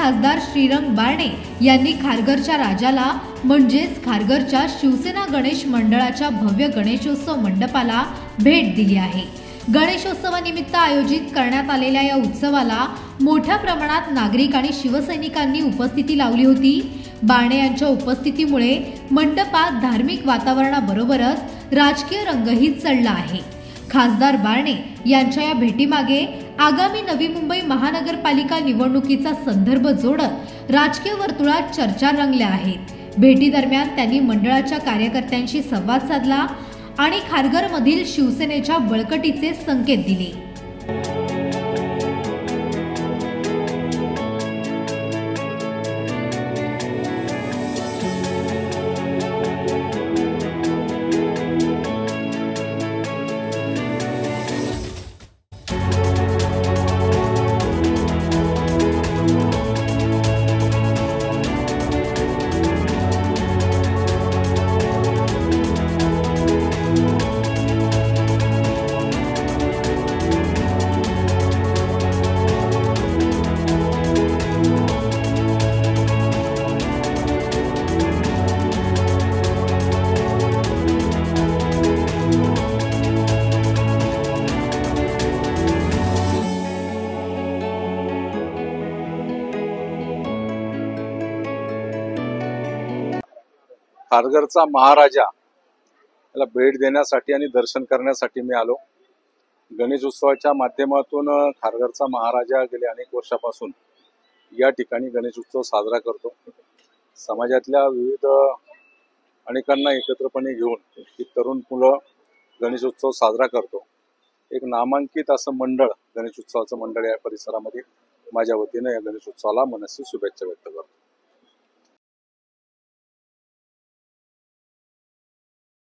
खासदार श्रीरंग बारणे यांनी खारघरच्या राजाला म्हणजेच खारघरच्या शिवसेना गणेश मंडळाच्या भव्य गणेशोत्सव मंडपाला भेट दिली आहे। गणेशोत्सवानिमित्त आयोजित करण्यात आलेल्या या उत्सवाला मोठ्या प्रमाणात नागरिक आणि शिवसैनिकांनी उपस्थिती लावली होती। बारणे यांच्या उपस्थितीमुळे मंडपात धार्मिक वातावरणाबरोबरच राजकीय रंगही चढला आहे। खासदार बारणे यांच्या या भेटीमागे आगामी नवी मुंबई महानगरपालिका निवडणुकीचा संदर्भ जोडत राजकीय वर्तुळात चर्चा रंगल्या आहेत। भेटीदरम्यान त्यांनी मंडळाच्या कार्यकर्त्यांशी संवाद साधला आणि खारघरमधील शिवसेनेच्या बळकटीचे संकेत दिले। खारघरचा महाराजा याला भेट देण्यासाठी आणि दर्शन करण्यासाठी मी आलो। गणेश उत्सवाच्या माध्यमातून खारघरचा महाराजा गेल्या अनेक वर्षापासून या ठिकाणी गणेश उत्सव साजरा करतो। समाजातल्या विविध अनेकांना एकत्रपणे घेऊन ही तरुण मुलं गणेश उत्सव साजरा करतो। एक नामांकित असं मंडळ गणेश उत्सवाचं मंडळ या परिसरामध्ये माझ्या वतीने या गणेश उत्सवाला मनस्वी शुभेच्छा व्यक्त करतो।